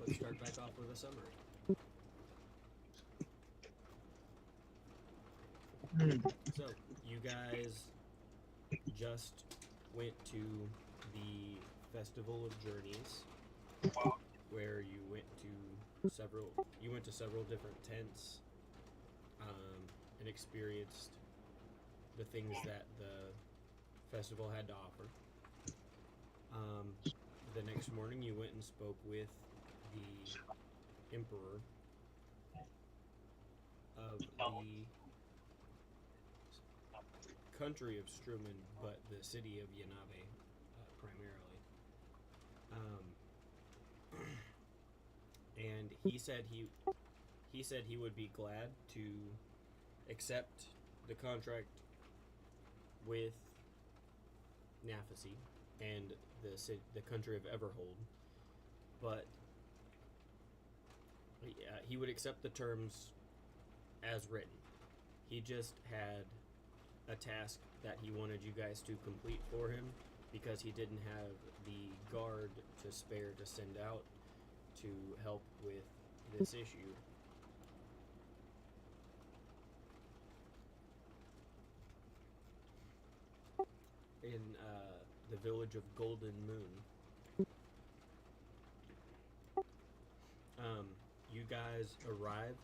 Let's start back off with a summary. So, you guys just went to the Festival of Journeys, where you went to several different tents, and experienced the things that the festival had to offer. Um, the next morning, you went and spoke with the Emperor of the country of Strumen, but the city of Yanabe, primarily. And he said he would be glad to accept the contract with Naffisea and the country of Everhold, but he would accept the terms as written. He just had a task that he wanted you guys to complete for him because he didn't have the guard to spare to send out to help with this issue. In the village of Golden Moon, you guys arrived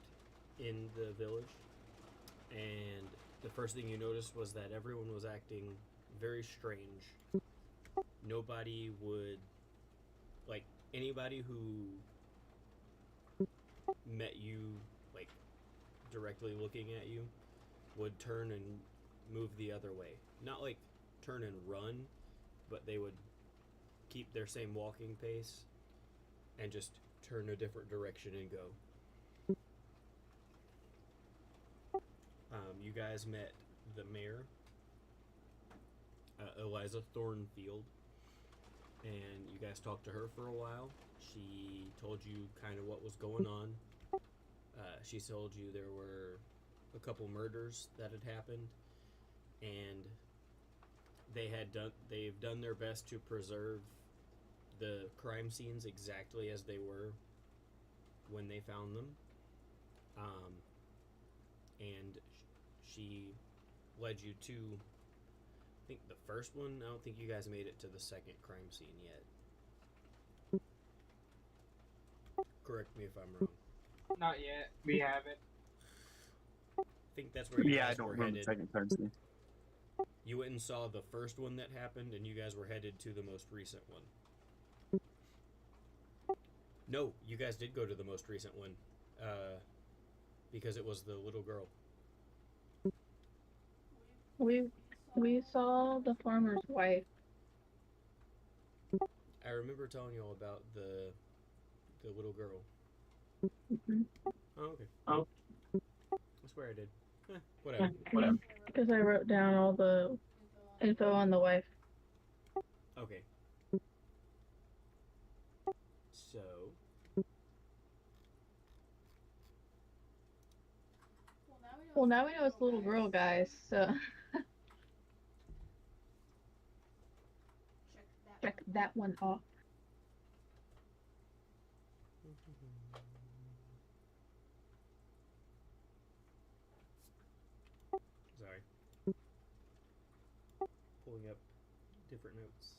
in the village, and the first thing you noticed was that everyone was acting very strange. Nobody would, like, anybody who met you, like, directly looking at you, would turn and move the other way. Not like turn and run, but they would keep their same walking pace and just turn a different direction and go. You guys met the mayor, Eliza Thornfield, and you guys talked to her for a while. She told you kind of what was going on. She told you there were a couple murders that had happened, and they've done their best to preserve the crime scenes exactly as they were when they found them. And she led you to, I think, the first one. I don't think you guys made it to the second crime scene yet. Correct me if I'm wrong. Not yet. We haven't. I think that's where you Yeah, I guys don't were remember the headed. second crime scene. You went and saw the first one that happened, and you guys were headed to the most recent one. No, you guys did go to the most recent one, because it was the little girl. We saw the farmer's wife. I remember telling you all about the little girl. Mm-hmm. Oh, okay. Oh. I swear I did. Whatever. Because I wrote down all the info on the wife. Okay. So. Well, now we know it's a little girl, guys. So check that one off. Sorry. Pulling up different notes.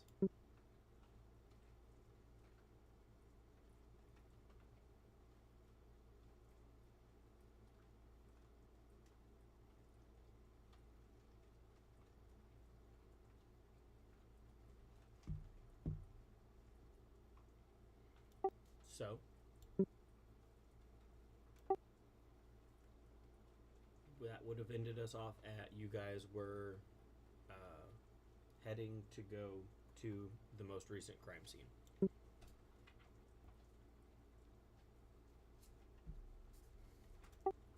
So, that would have ended us off at you guys were heading to go to the most recent crime scene.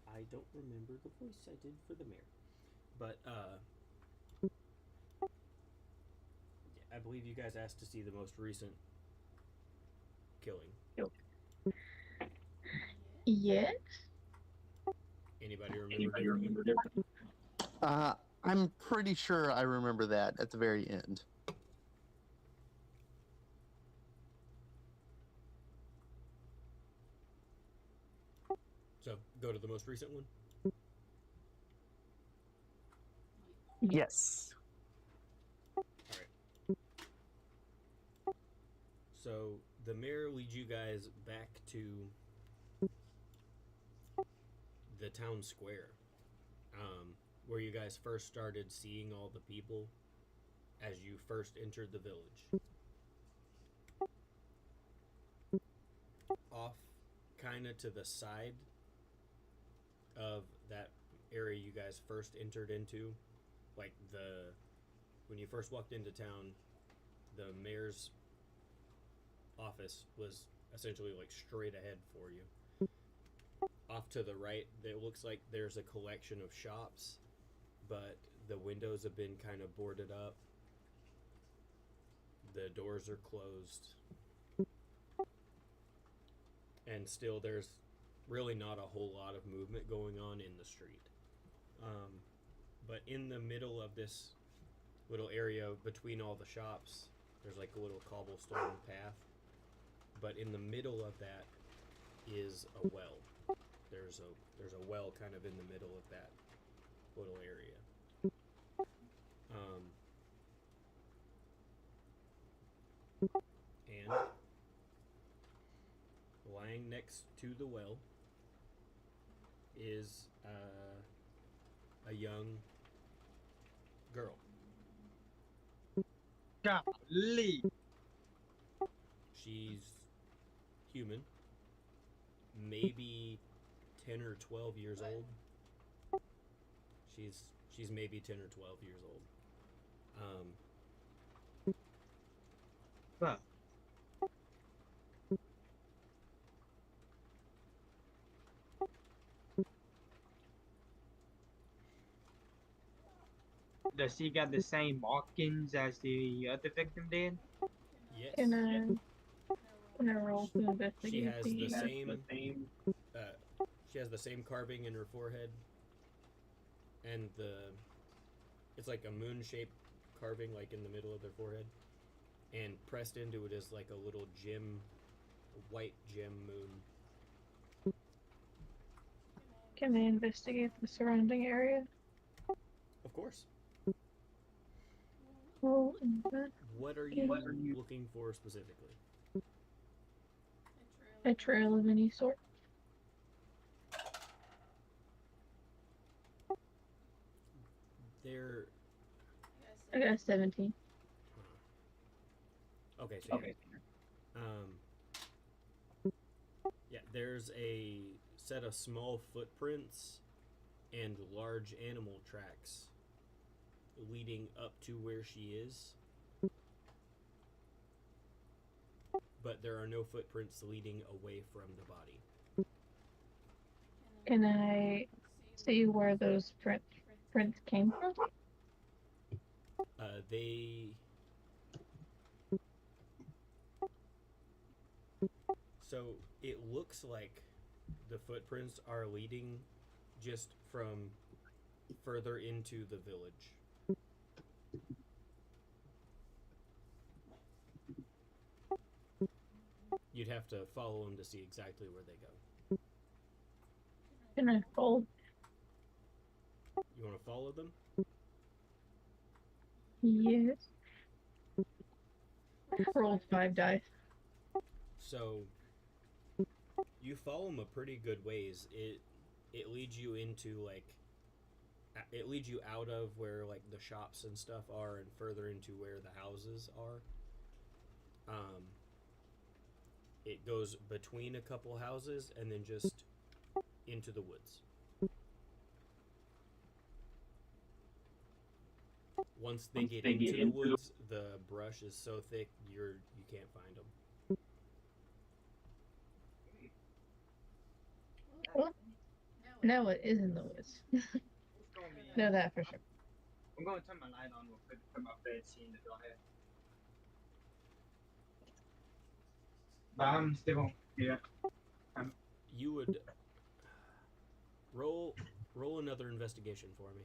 I don't remember the voice I did for the mayor, but I believe you guys asked to see the most recent killing. Yes. Anybody remember it? I'm pretty sure I remember that at the very end. So, go to the most recent one? Yes. Alright. So, the mayor leads you guys back to the town square, where you guys first started seeing all the people as you first entered the village. Off kind of to the side of that area you guys first entered into, like when you first walked into town, the mayor's office was essentially like straight ahead for you. Off to the right, it looks like there's a collection of shops, but the windows have been kind of boarded up. The doors are closed. And still, there's really not a whole lot of movement going on in the street. But in the middle of this little area between all the shops, there's like a little cobblestone path. But in the middle of that is a well. There's a well kind of in the middle of that little area. And lying next to the well is a young girl. Golly. She's human, maybe 10 or 12 years old. She's maybe 10 or 12 years old. Well. Does she got the same markings as the other victim did? Yes. Can I roll to investigate? She has the same. She has the same carving in her forehead. and it's like a moon-shaped carving, like in the middle of their forehead, and pressed into it is like a little gem, a white gem moon. Can I investigate the surrounding area? Of course. Roll invent. What are you looking for specifically? A trail of any sort. There. I got a 17. Okay, so yeah, there's a set of small footprints and large animal tracks leading up to where she is, but there are no footprints leading away from the body. Can I see where those prints came from? They. So it looks like the footprints are leading just from further into the village. You'd have to follow them to see exactly where they go. Can I fold? You want to follow them? Yes. Rolled 5 dice. So you follow them a pretty good ways. It leads you into it leads you out of where like the shops and stuff are and further into where the houses are. It goes between a couple houses and then just into the woods. Once they get into the woods, the brush is so thick you can't find them. Well, no, it is in the woods. Know that for sure. I'm going to turn my light on real quick to put my bed scene to go ahead. But I'm still here. You would roll another investigation for me.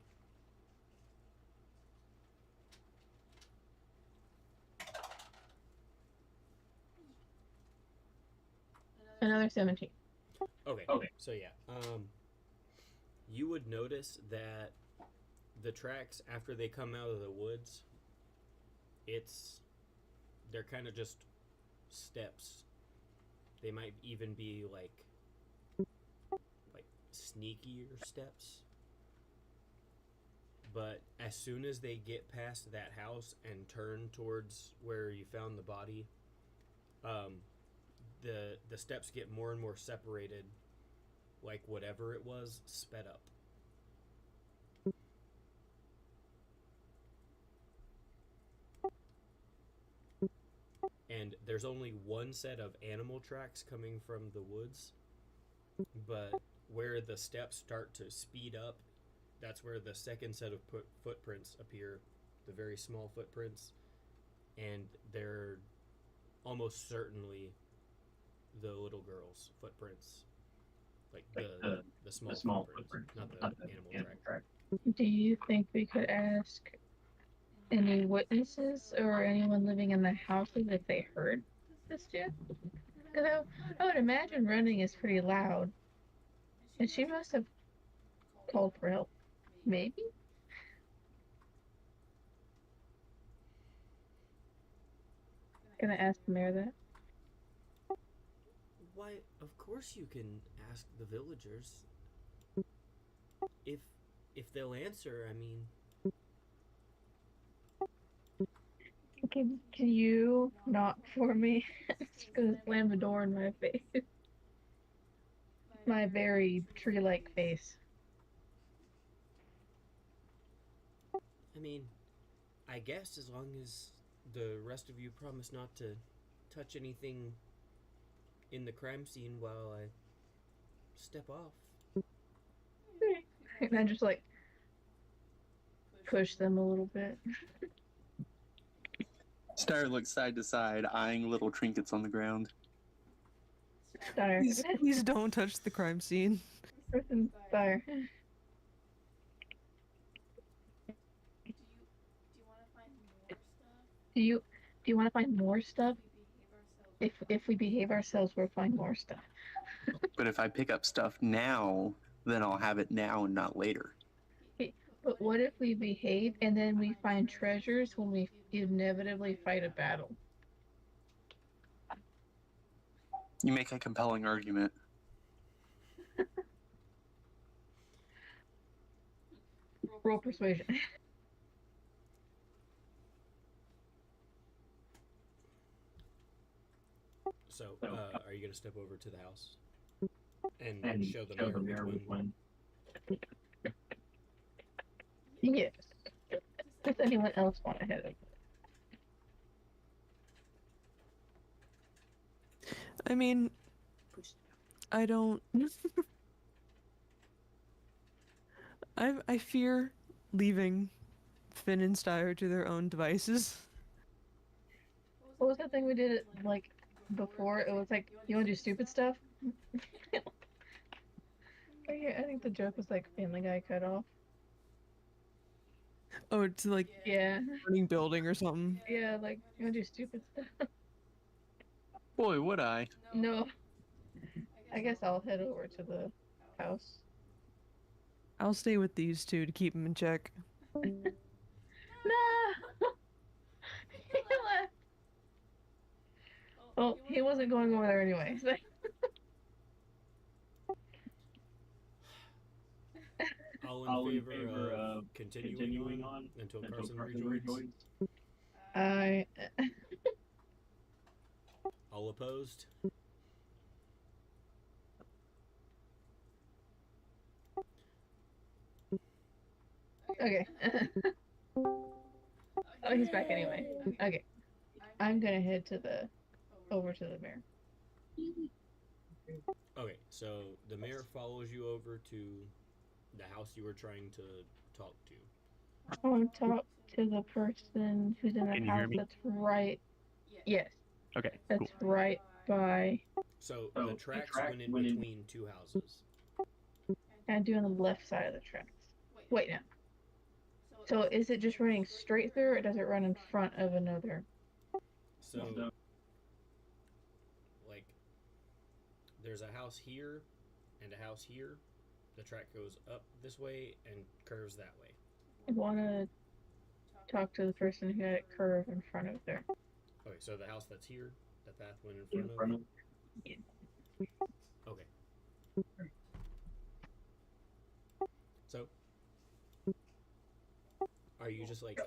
Another 17. Okay. So yeah, you would notice that the tracks after they come out of the woods, they're kind of just steps. They might even be like sneakier steps. But as soon as they get past that house and turn towards where you found the body, the steps get more and more separated, like whatever it was sped up. And there's only one set of animal tracks coming from the woods, but where the steps start to speed up, that's where the second set of footprints appear, the very small footprints, and they're almost certainly the little girl's footprints, like the small footprints, not the animal track. Do you think we could ask any witnesses or anyone living in the houses if they heard this too? Because I would imagine running is pretty loud. And she must have called for help. Maybe? Gonna ask the mayor that? Why, of course you can ask the villagers. If they'll answer, I mean... Can you knock for me? Just gonna slam the door in my face. My very tree-like face. I mean, I guess as long as the rest of you promise not to touch anything in the crime scene while I step off. And I just like push them a little bit. Star looks side to side, eyeing little trinkets on the ground. Star. Please don't touch the crime scene. Star. Do you want to find more stuff? If we behave ourselves, we'll find more stuff. But if I pick up stuff now, then I'll have it now and not later. But what if we behave and then we find treasures when we inevitably fight a battle? You make a compelling argument. Roll persuasion. So, are you going to step over to the house and show the mayor which one? Yes. Does anyone else want to hit it? I mean, I don't. I fear leaving Finn and Styre to their own devices. What was that thing we did like before? It was like, you want to do stupid stuff? I think the joke was like Family Guy cut off. Oh, it's like Yeah. burning building or something. Yeah, like, you want to do stupid stuff? Boy, would I. No. I guess I'll head over to the house. I'll stay with these two to keep them in check. No! He left. Well, he wasn't going over there anyway. So. All in favor of continuing on until Carson rejoins? All opposed? Okay. Oh, he's back anyway. Okay. I'm gonna head over to the mayor. Okay, so the mayor follows you over to the house you were trying to talk to. I want to talk to the person who's in the Can you hear house me? that's right. Yes, Okay, that's cool. right by. So the tracks went in between two houses. I'm doing the left side of the tracks. Wait, now. So is it just running straight through, or does it run in front of another? So, like, there's a house here and a house here. The track goes up this way and curves that way. I want to talk to the person who had it curve in front of there. Okay, so the house that's here, the path went in front of. Yeah. Okay. So, are you just like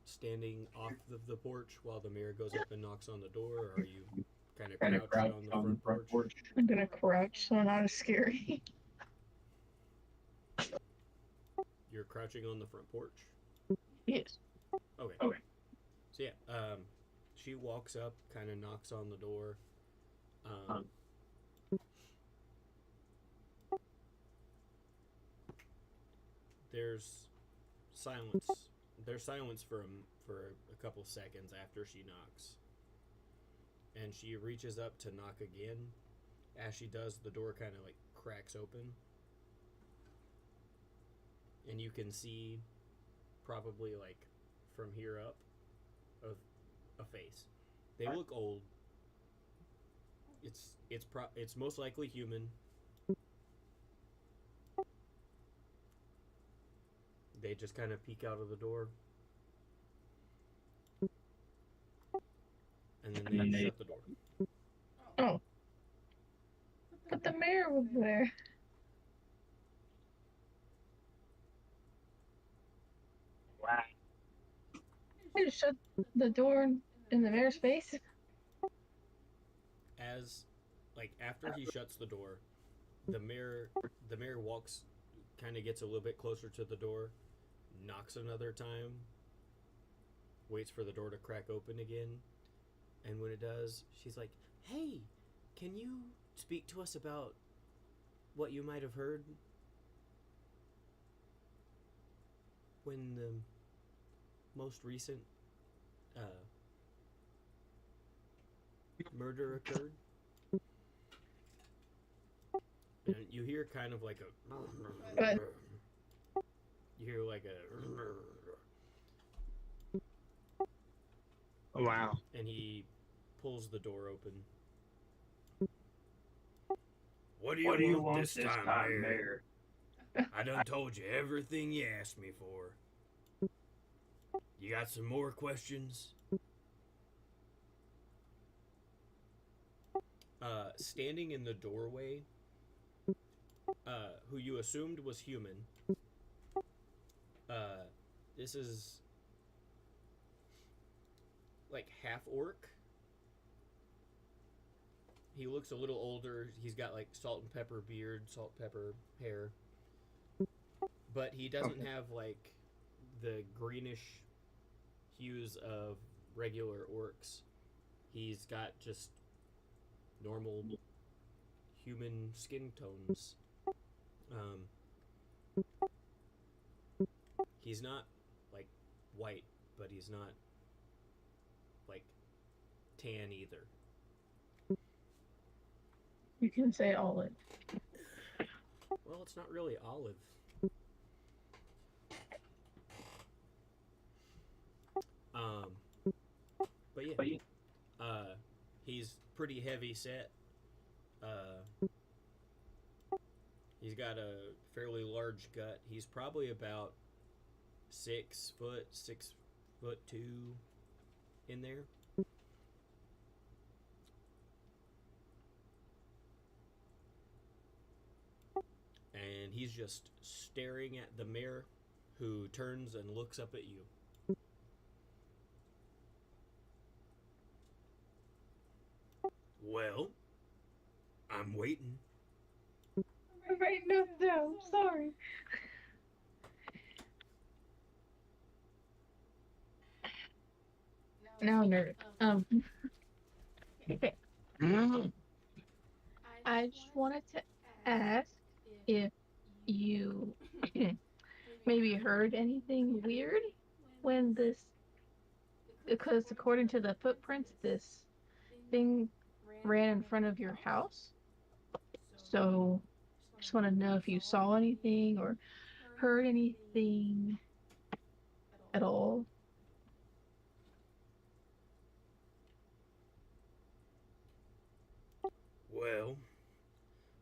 standing off the porch while the mayor goes up and knocks on the door, or are you kind of crouched on the front porch? I'm gonna crouch so I'm not as scary. You're crouching on the front porch? Yes. Okay. So yeah, she walks up, kind of knocks on the door. There's silence. There's silence for a couple seconds after she knocks, and she reaches up to knock again. As she does, the door kind of like cracks open, and you can see, probably like from here up, a face. They look old. It's most likely human. They just kind of peek out of the door, and then they shut the door. Oh. But the mayor was there. Wow. You just shut the door in the mayor's face. As, like, after he shuts the door, the mayor walks, kind of gets a little bit closer to the door, knocks another time, waits for the door to crack open again, and when it does, she's like, "Hey, can you speak to us about what you might have heard when the most recent murder occurred?" And you hear kind of like a... But You hear like a... Wow. and he pulls the door open. What do you want this time, Mayor? I done told you everything you asked me for. You got some more questions? Standing in the doorway, who you assumed was human. This is like half orc. He looks a little older. He's got like salt and pepper beard, salt and pepper hair. But he doesn't have like the greenish hues of regular orcs. He's got just normal human skin tones. He's not like white, but he's not like tan either. You can say olive. Well, it's not really olive. But yeah, he's pretty heavy set. He's got a fairly large gut. He's probably about 6 foot, 6'2" in there. And he's just staring at the mayor, who turns and looks up at you. Well, I'm waiting. I'm writing notes down. Sorry. Now I'm nervous. Okay. I just wanted to ask if you maybe heard anything weird when this, because according to the footprints, this thing ran in front of your house. So just want to know if you saw anything or heard anything at all. Well,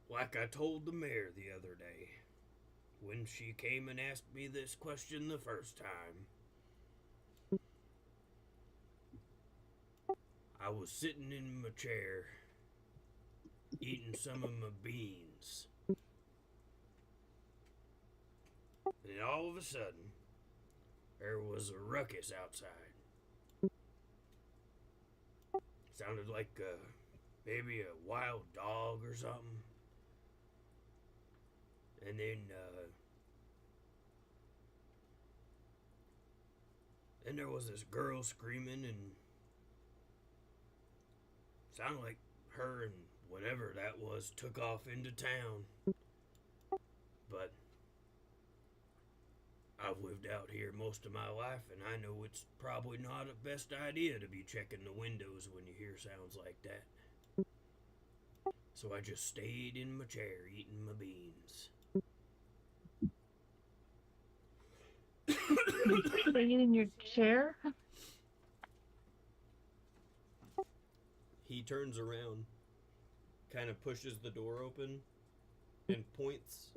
like I told the mayor the other day, when she came and asked me this question the first time, I was sitting in my chair, eating some of my beans. And all of a sudden, there was a ruckus outside. Sounded like maybe a wild dog or something. And then there was this girl screaming, and sounded like her and whatever that was took off into town. But I've lived out here most of my life, and I know it's probably not the best idea to be checking the windows when you hear sounds like that. So I just stayed in my chair eating my beans. Staying in your chair? He turns around, kind of pushes the door open, and points.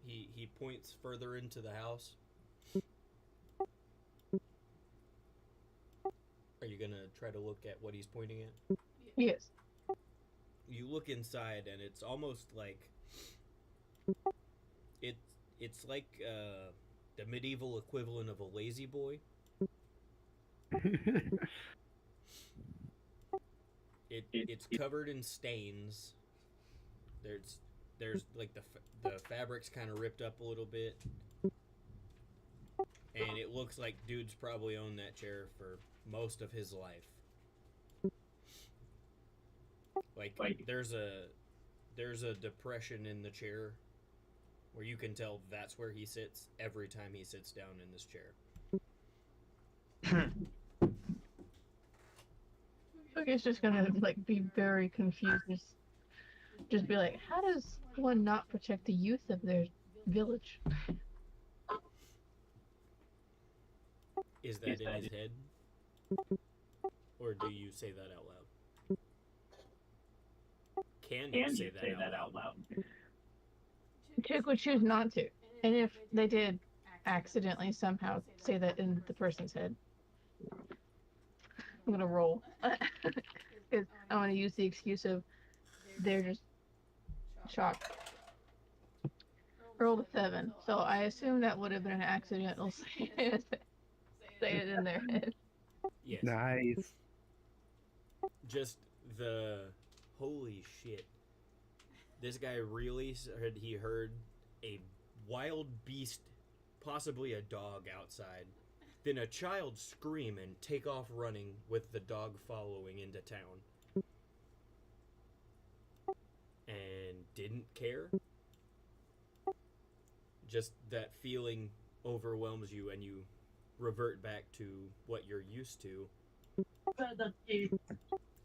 He points further into the house. Are you gonna try to look at what he's pointing at? Yes. You look inside, and it's almost like it's like the medieval equivalent of a lazy boy. It's covered in stains. There's like the fabric's kind of ripped up a little bit, and it looks like dude's probably owned that chair for most of his life. Like there's a depression in the chair where you can tell that's where he sits every time he sits down in this chair. I guess just gonna like be very confused. Just be like, how does one not protect the youth of their village? Is that in his head? Or do you say that out loud? Can you say that out loud? Chick would choose not to. And if they did accidentally somehow say that in the person's head, I'm gonna roll. Because I want to use the excuse of they're just shocked. Rolled a 7, so I assume that would have been an accidental say it in their head. Yes. Nice. Just the holy shit. This guy really said he heard a wild beast, possibly a dog, outside. Then a child scream and take off running with the dog following into town. And didn't care. Just that feeling overwhelms you and you revert back to what you're used to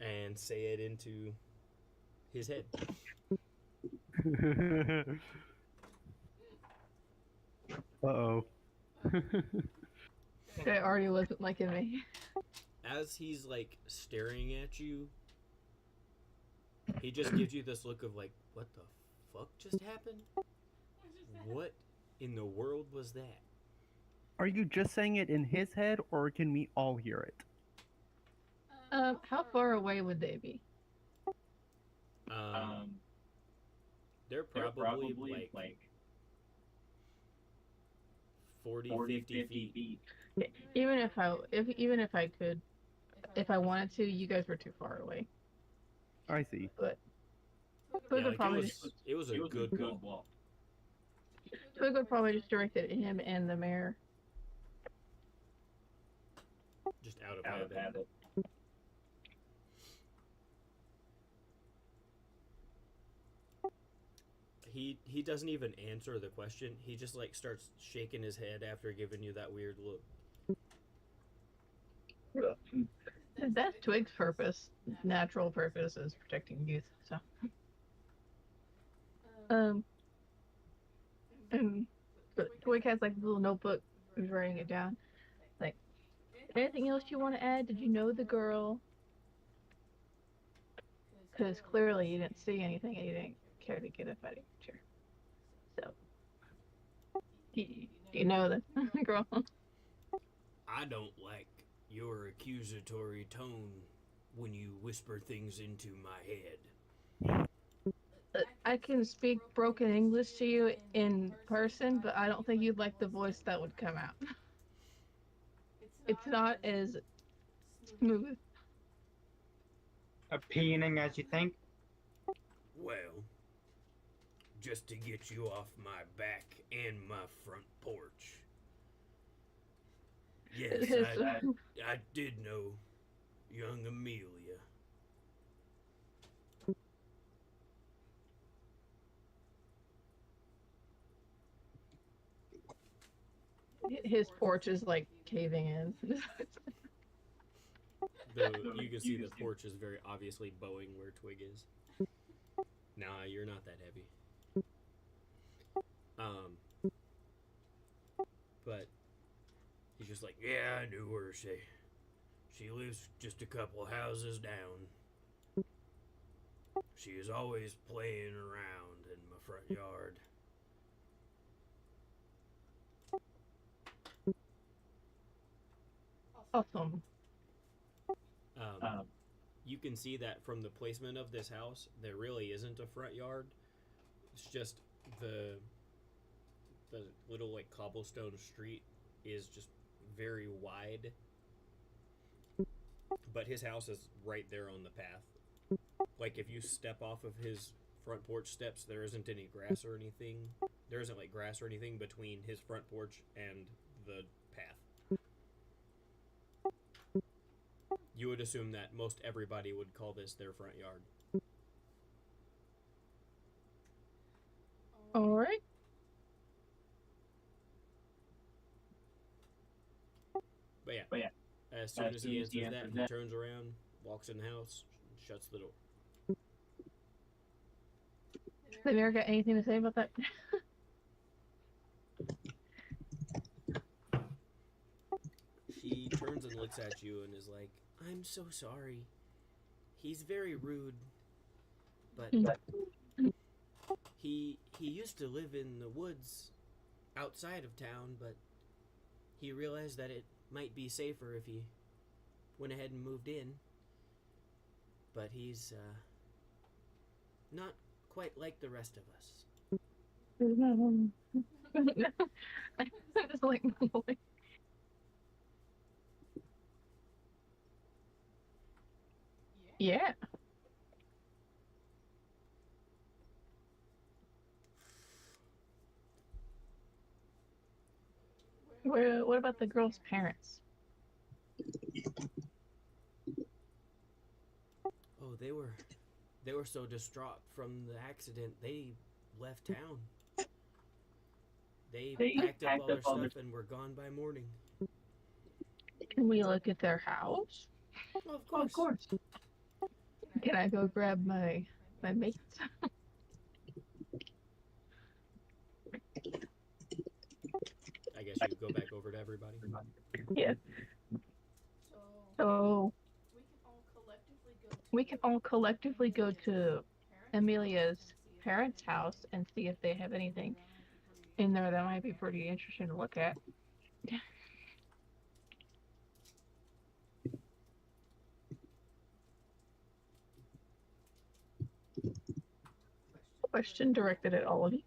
and say it into his head. Uh-oh. It already wasn't liking me. As he's like staring at you, he just gives you this look of like, what the fuck just happened? What in the world was that? Are you just saying it in his head, or can we all hear it? How far away would they be? They're probably like 40, 50 feet. Even if I could, if I wanted to, you guys were too far away. I see. But Yeah, like it was a good walk. Twig would probably just direct it at him and the mayor. Just out of habit. He doesn't even answer the question. He just like starts shaking his head after giving you that weird look. That's Twig's purpose. Natural purpose is protecting youth. So, but Twig has like a little notebook. He's writing it down. Like, anything else you want to add? Did you know the girl? Because clearly you didn't see anything and you didn't care to get up out of your chair. So, do you know the girl? I don't like your accusatory tone when you whisper things into my head. I can speak broken English to you in person, but I don't think you'd like the voice that would come out. It's not as smooth. Appealing as you think. Well, just to get you off my back and my front porch. Yes, I did know young Amelia. His porch is like caving in. You can see the porch is very obviously bowing where Twig is. Nah, you're not that heavy. But he's just like, yeah, I knew her. She lives just a couple houses down. She is always playing around in my front yard. Awesome. You can see that from the placement of this house, there really isn't a front yard. It's just the little like cobblestone street is just very wide. But his house is right there on the path. Like if you step off of his front porch steps, there isn't any grass or anything. There isn't like grass or anything between his front porch and the path. You would assume that most everybody would call this their front yard. All right. But yeah, as soon as he answers that, he turns around, walks in the house, shuts the door. The mayor got anything to say about that? She turns and looks at you and is like, "I'm so sorry. He's very rude, but he used to live in the woods outside of town, but he realized that it might be safer if he went ahead and moved in. But he's not quite like the rest of us." I just like mumbling. Yeah. What about the girl's parents? Oh, they were so distraught from the accident they left town. They packed up all their stuff and were gone by morning. Can we look at their house? Well, of course. Can I go grab my mates? I guess you go back over to everybody. Yeah. So we can all collectively go to Amelia's parents' house and see if they have anything in there that might be pretty interesting to look at. Question directed at all of you.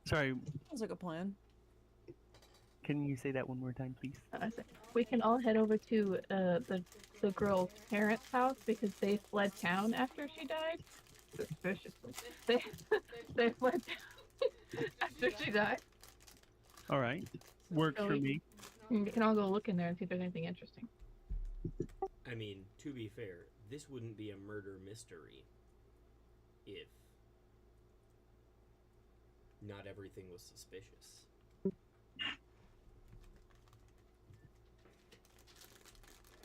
Sorry, Sounds like a plan. can you say that one more time, please? We can all head over to the girl's parents' house because they fled town after she died. Suspiciously, they fled town after she died. All right, works So for we- me. We can all go look in there and see if there's anything interesting. I mean, to be fair, this wouldn't be a murder mystery if not everything was suspicious.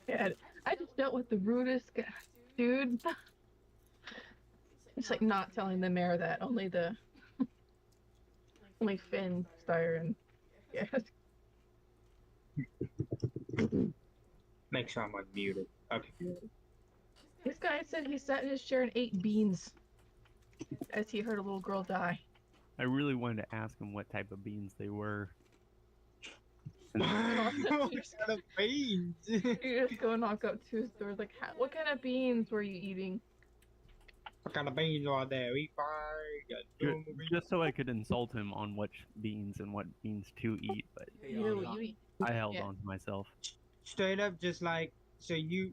Yeah, I just dealt with the rudest guy, dude. It's like not telling the mayor that only Finn, Steyer, and yes. Make sure I'm unmuted. Okay. This guy said he sat in his chair and ate beans as he heard a little girl die. I really wanted to ask him what type of beans they were. What kind of beans? You just go knock up to his door, like, what kind of beans were you eating? What kind of beans are there? We fire. Just so I could insult him on which beans and what beans to eat, but Hey, You Anna, eat. I held Yeah. on to myself. Straight up, just like, so you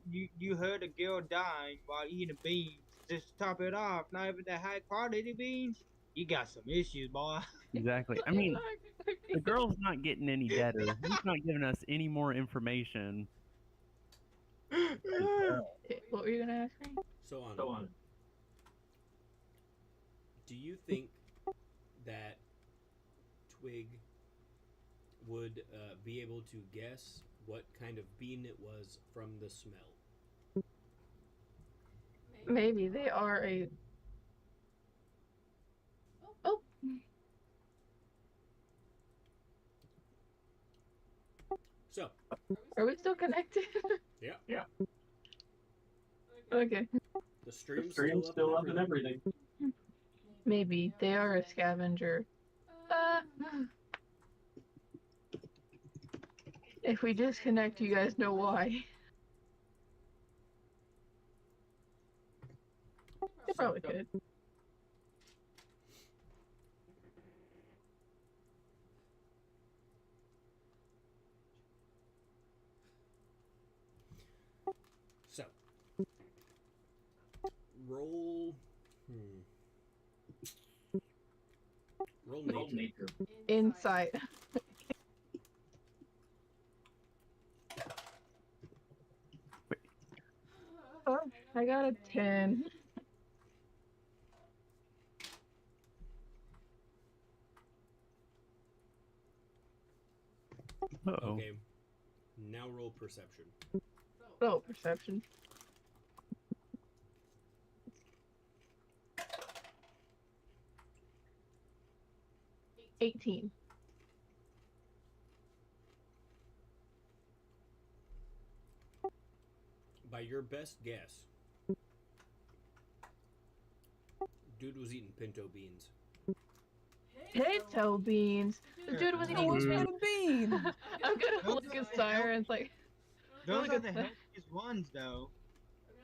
heard a girl dying while eating beans. Just to top it off, not even the high quality beans. You got some issues, boy. Exactly. I mean, the girl's not getting any better. He's not giving us any more information. What were you gonna ask me? So on. Do you think that Twig would be able to guess what kind of bean it was from the smell? Maybe they are a. Oh. So, Are we still connected? yeah. Okay. The stream's still up and everything. Maybe they are a scavenger. If we disconnect, you guys know why. They probably could. So, roll. Roll nature. Insight. Oh, I got a 10. Uh-oh. Okay. Now roll perception. Oh, perception. $18. By your best guess, dude was eating pinto beans. Pinto beans. The dude was Oh, eating. what's been a bean? I'm gonna look at Sire and it's like, Those look are at the the- healthiest ones, though.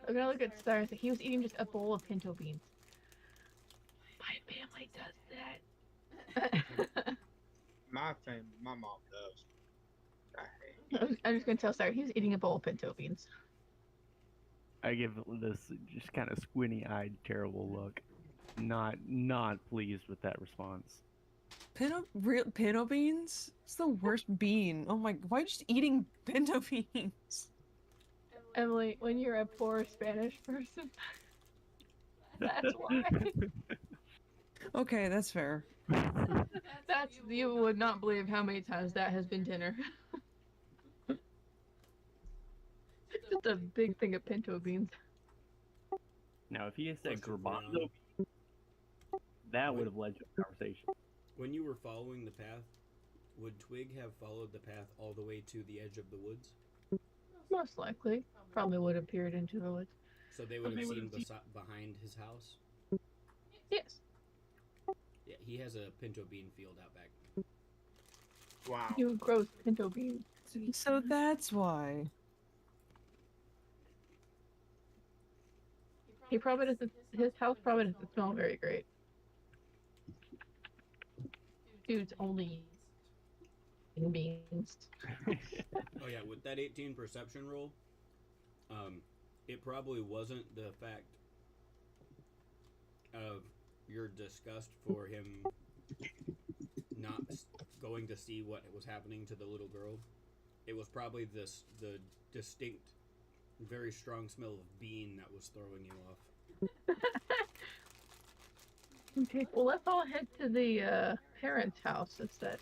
I'm gonna look at Sire and say he was eating just a bowl of pinto beans. My family does that. My family, my mom loves. I hate. I'm just gonna tell Sire he was eating a bowl of pinto beans. I give this just kind of squinty-eyed, terrible look. Not pleased with that response. Pinto beans? It's the worst bean. Oh my, why are you just eating pinto beans? Emily, when you're a poor Spanish person, that's why. Okay, that's fair. That's you would not believe how many times that has been dinner. Just a big thing of pinto beans. Now, if he had said Question for garbanzo, that would have led to a conversation. When you were following the path, would Twig have followed the path all the way to the edge of the woods? Most likely, probably would have peered into the woods. So they would have seen behind his house? Yes. Yeah, he has a pinto bean field out back. Wow. You grows pinto beans. So that's why. He probably doesn't. His house probably doesn't smell very great. Dude's only eating beans. Oh yeah, with that 18 perception roll, it probably wasn't the fact of your disgust for him not going to see what was happening to the little girl. It was probably the distinct, very strong smell of bean that was throwing you off. Okay, well let's all head to the parents' house instead.